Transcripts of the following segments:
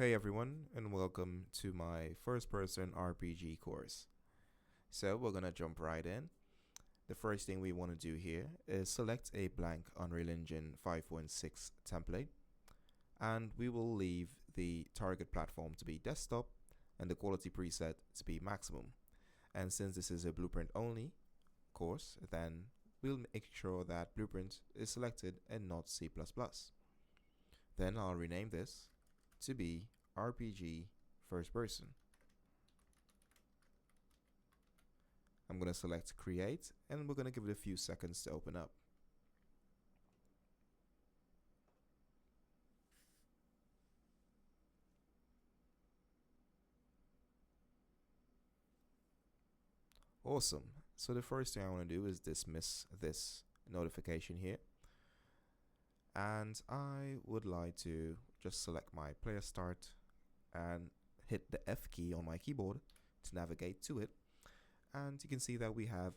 Hey everyone, and welcome to my first person RPG course. So, we're gonna jump right in. The first thing we want to do here is select a blank Unreal Engine 5.6 template, and we will leave the target platform to be desktop and the quality preset to be maximum. And since this is a blueprint only course, then we'll make sure that blueprint is selected and not C++. Then I'll rename this to be RPG first person. I'm going to select create and we're going to give it a few seconds to open up. Awesome. So the first thing I want to do is dismiss this notification here. And I would like to just select my player start and hit the F key on my keyboard to navigate to it. And you can see that we have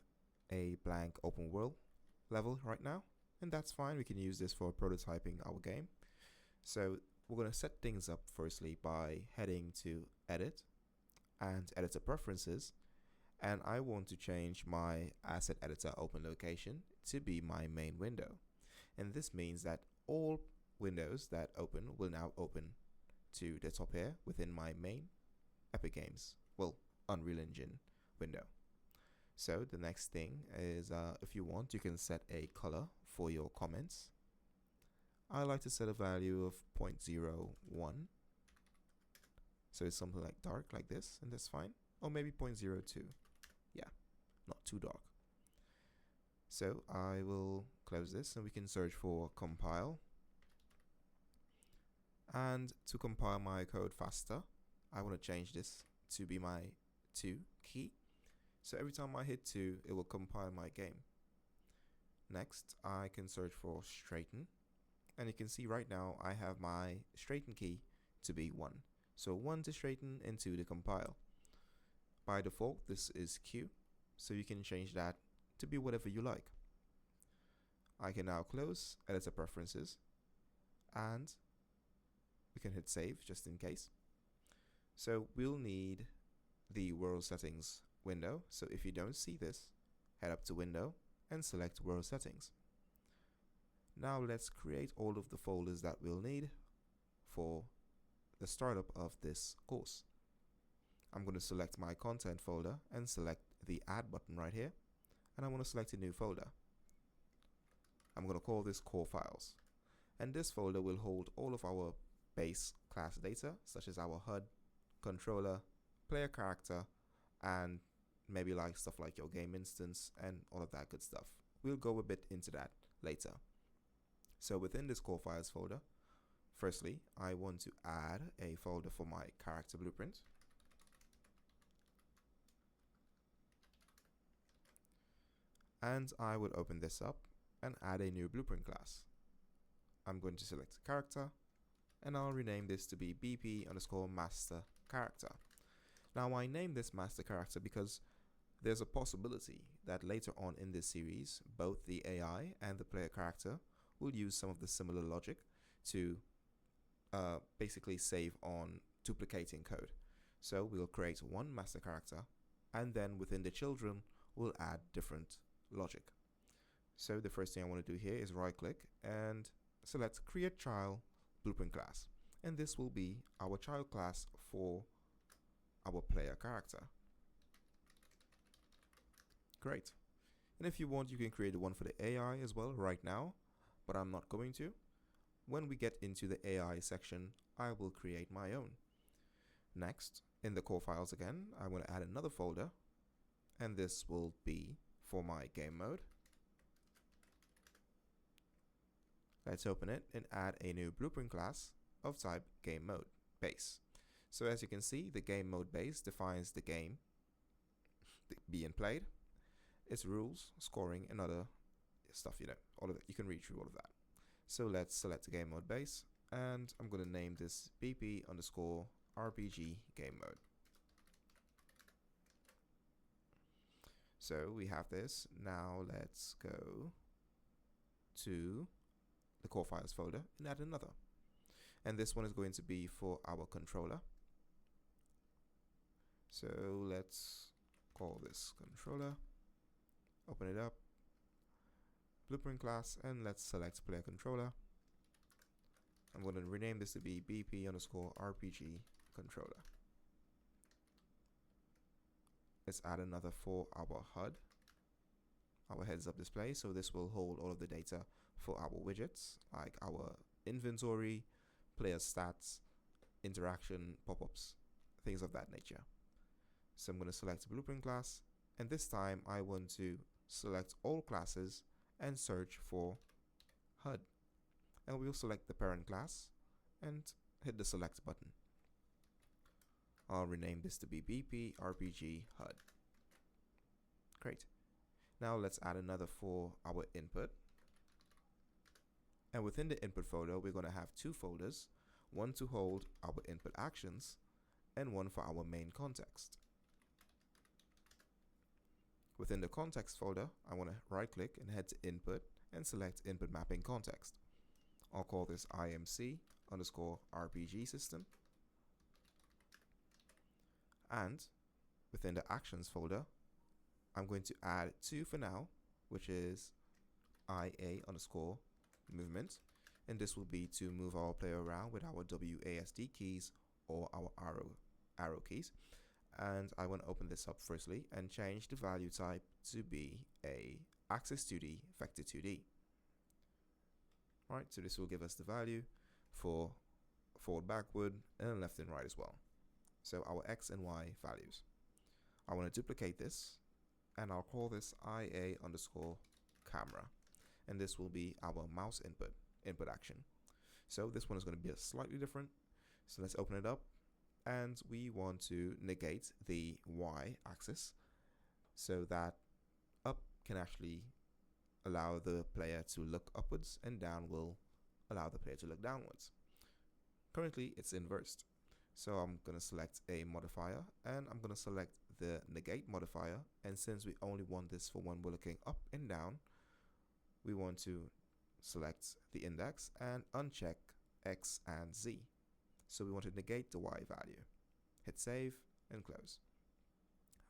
a blank open world level right now, and that's fine. We can use this for prototyping our game. So we're going to set things up firstly by heading to edit and editor preferences, and I want to change my asset editor open location to be my main window. And this means that all windows that open will now open to the top here within my main Epic Games, well, Unreal Engine window. So the next thing is if you want, you can set a color for your comments. I like to set a value of 0.01. So it's something like dark like this, and that's fine. Or maybe 0.02. Yeah, not too dark. So I will close this and we can search for compile. And to compile my code faster, I want to change this to be my 2 key. So every time I hit 2, it will compile my game. Next, I can search for straighten. And you can see right now I have my straighten key to be 1. So 1 to straighten and 2 to compile. By default, this is Q. So you can change that to be whatever you like. I can now close editor preferences and we can hit save just in case. So we'll need the world settings window. So if you don't see this, head up to window and select world settings. Now let's create all of the folders that we'll need for the startup of this course. I'm going to select my content folder and select the add button right here, and I want to select a new folder. I'm going to call this core files, and this folder will hold all of our base class data such as our HUD, controller, player character, and maybe like stuff like your game instance and all of that good stuff. We'll go a bit into that later. So within this core files folder, firstly, I want to add a folder for my character blueprint. And I will open this up and add a new blueprint class. I'm going to select character and I'll rename this to be BP underscore master character. Now I name this master character because there's a possibility that later on in this series, both the AI and the player character will use some of the similar logic to basically save on duplicating code. So we'll create one master character and then within the children we'll add different logic. So the first thing I want to do here is right click and select create child blueprint class, and this will be our child class for our player character. Great. And if you want, you can create one for the AI as well right now, but I'm not going to. When we get into the AI section, I will create my own. Next, in the core files again, I want to add another folder, and this will be for my game mode. Let's open it and add a new blueprint class of type game mode base. So as you can see, the game mode base defines the game being played, its rules, scoring, and other stuff, all of it. You can read through all of that. So let's select the game mode base, and I'm going to name this BP underscore RPG game mode. So we have this. Now let's go to the core files folder and add another. And this one is going to be for our controller. So let's call this controller, open it up, blueprint class, and let's select player controller. I'm going to rename this to be BP_RPG controller. Let's add another for our HUD, our heads up display. So this will hold all of the data for our widgets, like our inventory, player stats, interaction, pop-ups, things of that nature. So I'm going to select blueprint class, and this time I want to select all classes and search for HUD. And we'll select the parent class and hit the select button. I'll rename this to be BP RPG HUD. Great. Now let's add another for our input. And within the input folder, we're going to have two folders, one to hold our input actions and one for our main context. Within the context folder, I want to right click and head to input and select input mapping context. I'll call this IMC_RPG system. And within the actions folder, I'm going to add two for now, which is IA_movement. And this will be to move our player around with our WASD keys or our arrow keys. And I want to open this up firstly and change the value type to be a axis 2D vector 2D. Alright, so this will give us the value for forward, backward, and left and right as well. So our X and Y values. I want to duplicate this, and I'll call this IA_camera. And this will be our mouse input action. So this one is going to be a slightly different. So let's open it up, and we want to negate the Y axis so that up can actually allow the player to look upwards, and down will allow the player to look downwards. Currently it's inversed. So I'm going to select a modifier, and I'm going to select the negate modifier. And since we only want this for when we're looking up and down, we want to select the index and uncheck X and Z. So we want to negate the Y value. Hit save and close.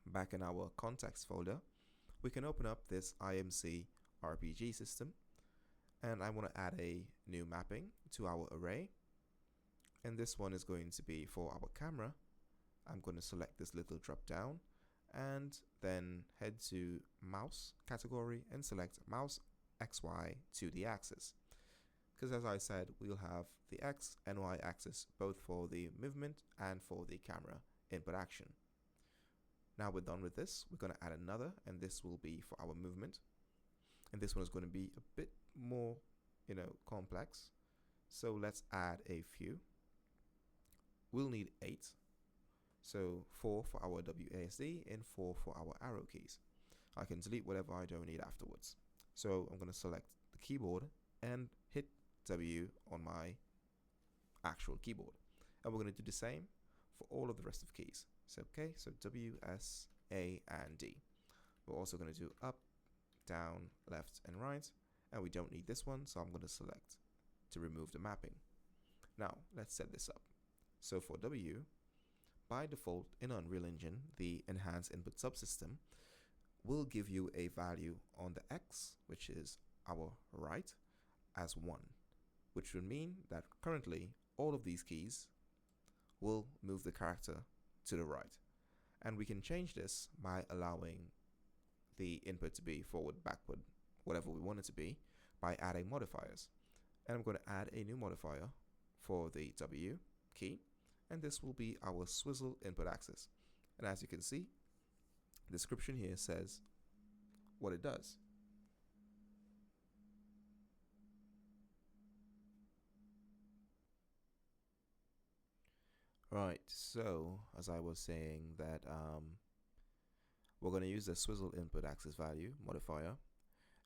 Back in our context folder, we can open up this IMC RPG system, and I want to add a new mapping to our array. And this one is going to be for our camera. I'm going to select this little drop down and then head to mouse category and select mouse XY to the axis. Because as I said, we'll have the X and Y axis both for the movement and for the camera input action. Now we're done with this, we're going to add another, and this will be for our movement. And this one is going to be a bit more, complex. So let's add a few. We'll need 8. So 4 for our WASD and 4 for our arrow keys. I can delete whatever I don't need afterwards. So I'm going to select the keyboard and hit W on my actual keyboard. And we're going to do the same for all of the rest of the keys. So okay, so W, S, A, and D. We're also going to do up, down, left, and right. And we don't need this one, so I'm going to select to remove the mapping. Now let's set this up. So for W, by default in Unreal Engine, the enhanced input subsystem will give you a value on the X, which is our right, as 1, which would mean that currently all of these keys will move the character to the right. And we can change this by allowing the input to be forward, backward, whatever we want it to be, by adding modifiers. And I'm going to add a new modifier for the W key, and this will be our swizzle input axis. And as you can see, the description here says what it does. Right, so as I was saying that we're going to use the swizzle input axis value modifier,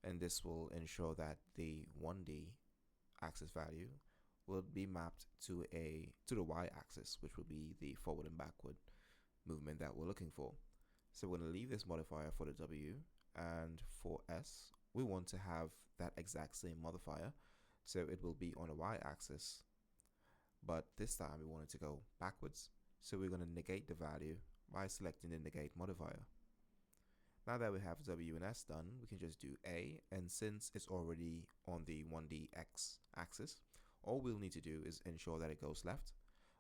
and this will ensure that the 1D axis value will be mapped to the Y axis, which will be the forward and backward movement that we're looking for. So we're going to leave this modifier for the W, and for S we want to have that exact same modifier, so it will be on the Y axis, but this time we want it to go backwards. So we're going to negate the value by selecting the negate modifier. Now that we have W and S done, we can just do A, and since it's already on the 1D X axis, all we'll need to do is ensure that it goes left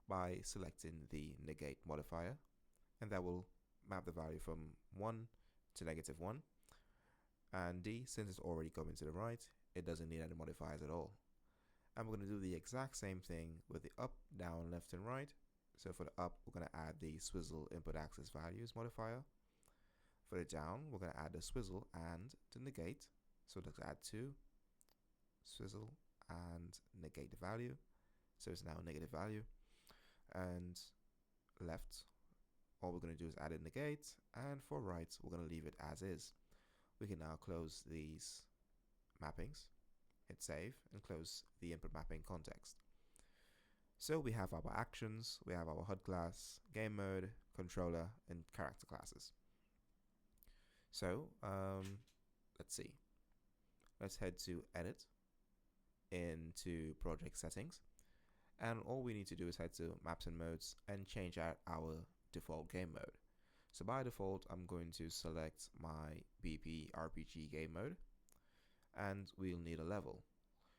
by selecting the negate modifier, and that will map the value from 1 to -1. And D, since it's already going to the right, it doesn't need any modifiers at all. And we're going to do the exact same thing with the up, down, left, and right. So for the up, we're going to add the swizzle input axis values modifier. For the down, we're going to add the swizzle and the negate. So let's add 2, swizzle, and negate the value. So it's now a negative value. And left, all we're going to do is add a negate. And for right, we're going to leave it as is. We can now close these mappings, hit save, and close the input mapping context. So we have our actions, we have our HUD class, game mode, controller, and character classes. So let's see. Let's head to edit into project settings. And all we need to do is head to maps and modes and change out our default game mode. So by default, I'm going to select my BP RPG game mode, and we'll need a level.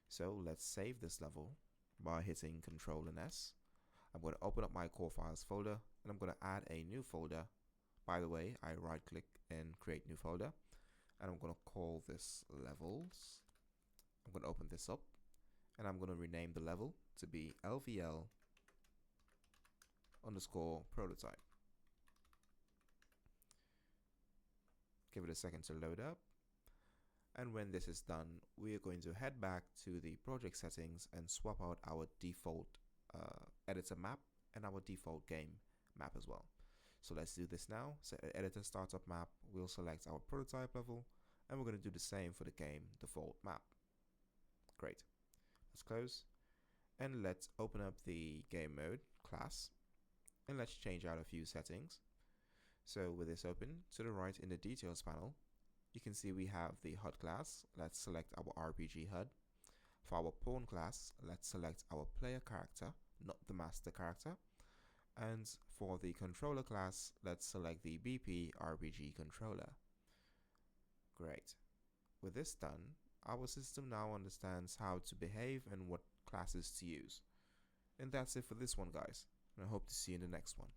So let's save this level by hitting Control and S. I'm going to open up my core files folder, and I'm going to add a new folder. By the way, I right click and create new folder, and I'm going to call this levels. I'm going to open this up, and I'm going to rename the level to be LVL underscore prototype. Give it a second to load up. And when this is done, we are going to head back to the project settings and swap out our default editor map and our default game map as well. So let's do this now. So editor startup map, we'll select our prototype level, and we're going to do the same for the game default map. Great. Let's close, and let's open up the game mode class, and let's change out a few settings. So with this open, to the right in the details panel, you can see we have the HUD class. Let's select our RPG HUD. For our pawn class, let's select our player character, not the master character. And for the controller class, let's select the BP RPG controller. Great. With this done, our system now understands how to behave and what classes to use. And that's it for this one, guys. And I hope to see you in the next one.